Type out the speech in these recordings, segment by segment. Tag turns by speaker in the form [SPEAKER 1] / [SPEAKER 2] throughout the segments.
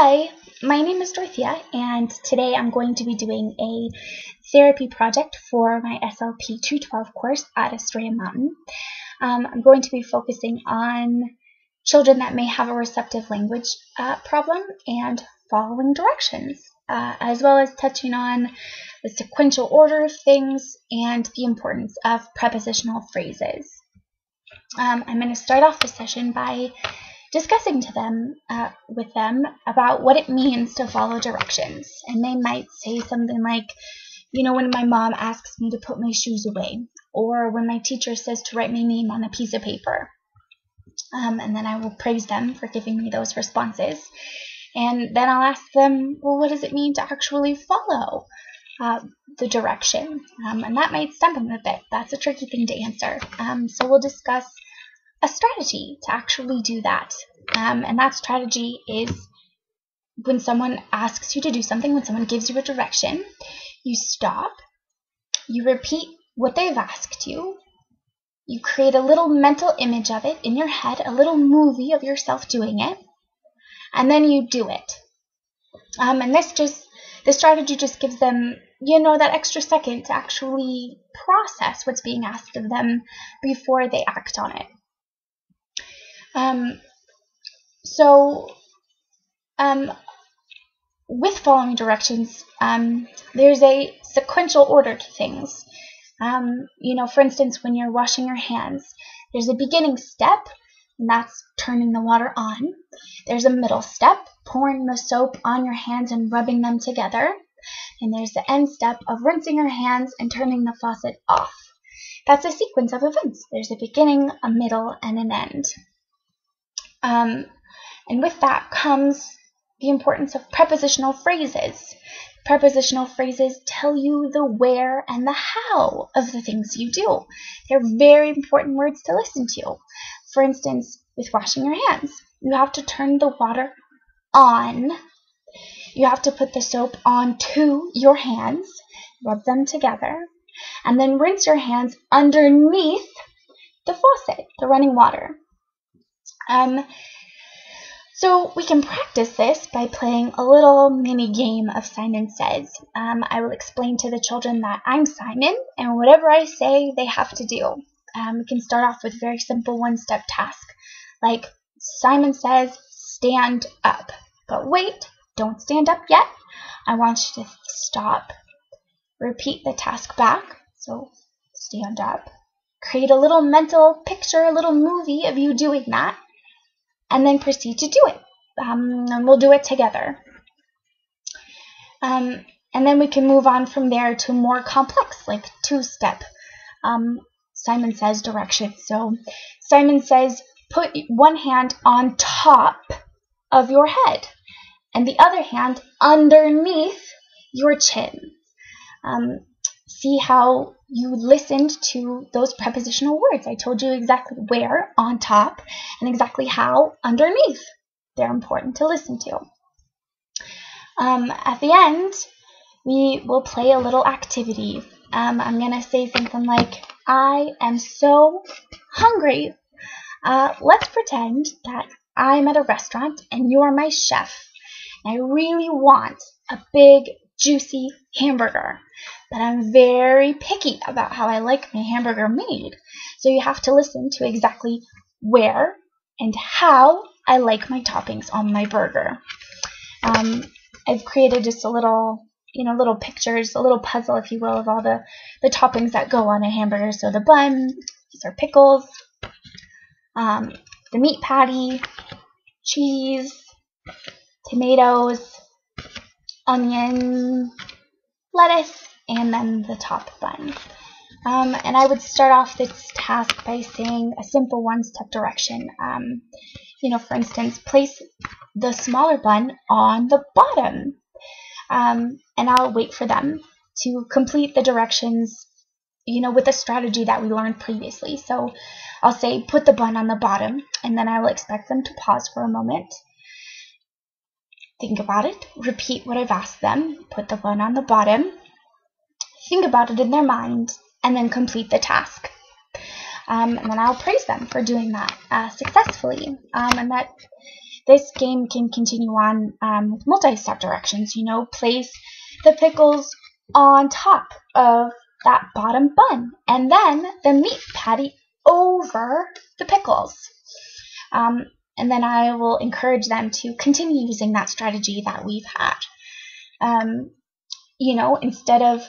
[SPEAKER 1] Hi, my name is Dorothea, and today I'm going to be doing a therapy project for my SLP 212 course at Estrella Mountain. I'm going to be focusing on children that may have a receptive language problem and following directions, as well as touching on the sequential order of things and the importance of prepositional phrases. I'm going to start off the session by discussing with them about what it means to follow directions. And they might say something like, when my mom asks me to put my shoes away, or when my teacher says to write my name on a piece of paper. And then I will praise them for giving me those responses. And then I'll ask them, well, what does it mean to actually follow the direction? And that might stump them a bit. That's a tricky thing to answer. So we'll discuss a strategy to actually do that. And that strategy is when someone asks you to do something, when someone gives you a direction, you stop, you repeat what they've asked you, you create a little mental image of it in your head, a little movie of yourself doing it, and then you do it. And this strategy just gives them, that extra second to actually process what's being asked of them before they act on it. With following directions, there's a sequential order to things. For instance, when you're washing your hands, there's a beginning step, and that's turning the water on. There's a middle step, pouring the soap on your hands and rubbing them together. And there's the end step of rinsing your hands and turning the faucet off. That's a sequence of events. There's a beginning, a middle, and an end. And with that comes the importance of prepositional phrases. Prepositional phrases tell you the where and the how of the things you do. They're very important words to listen to. For instance, with washing your hands, you have to turn the water on. You have to put the soap onto your hands, rub them together, and then rinse your hands underneath the faucet, the running water. So we can practice this by playing a little mini game of Simon Says. I will explain to the children that I'm Simon, and whatever I say, they have to do. We can start off with a very simple one-step task, like Simon says, stand up. But wait, don't stand up yet. I want you to stop. Repeat the task back. So stand up. Create a little mental picture, a little movie of you doing that, and then proceed to do it. And we'll do it together. And then we can move on from there to more complex, like two-step Simon Says direction. So Simon says, put one hand on top of your head and the other hand underneath your chin. See how you listened to those prepositional words. I told you exactly where, on top, and exactly how, underneath. They're important to listen to. At the end, we will play a little activity. I'm going to say something like, I am so hungry. Let's pretend that I'm at a restaurant and you're my chef. And I really want a big, juicy hamburger. But I'm very picky about how I like my hamburger made. So you have to listen to exactly where and how I like my toppings on my burger. I've created just a little, little pictures, a little puzzle, if you will, of all the toppings that go on a hamburger. So the bun, these are pickles, the meat patty, cheese, tomatoes, onion, lettuce, and then the top bun. And I would start off this task by saying a simple one-step direction. For instance, place the smaller bun on the bottom. And I'll wait for them to complete the directions, with the strategy that we learned previously. So I'll say, put the bun on the bottom, and then I will expect them to pause for a moment. Think about it, repeat what I've asked them, put the bun on the bottom, think about it in their mind, and then complete the task. And then I'll praise them for doing that successfully. And that This game can continue on with multi-step directions. Place the pickles on top of that bottom bun, and then the meat patty over the pickles. And then I will encourage them to continue using that strategy that we've had. Instead of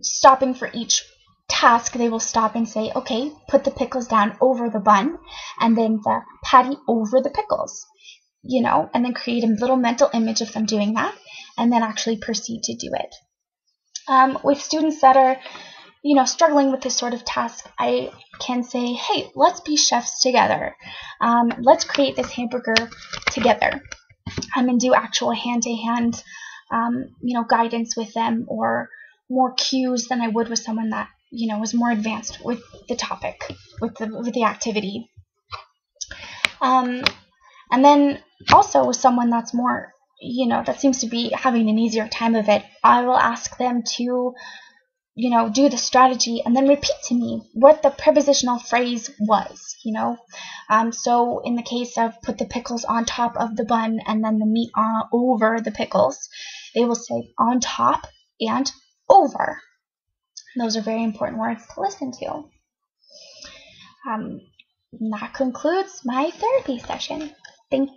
[SPEAKER 1] stopping for each task, they will stop and say, okay, put the pickles down over the bun, and then the patty over the pickles, and then create a little mental image of them doing that, and then actually proceed to do it. With students that are, struggling with this sort of task, I can say, hey, let's be chefs together. Let's create this hamburger together, and do actual hand-to-hand, guidance with them, or more cues than I would with someone that, was more advanced with the topic, with the activity. And then also with someone that's more, that seems to be having an easier time of it, I will ask them to, do the strategy and then repeat to me what the prepositional phrase was, So in the case of put the pickles on top of the bun and then the meat over the pickles, they will say on top and over. Those are very important words to listen to. That concludes my therapy session. Thank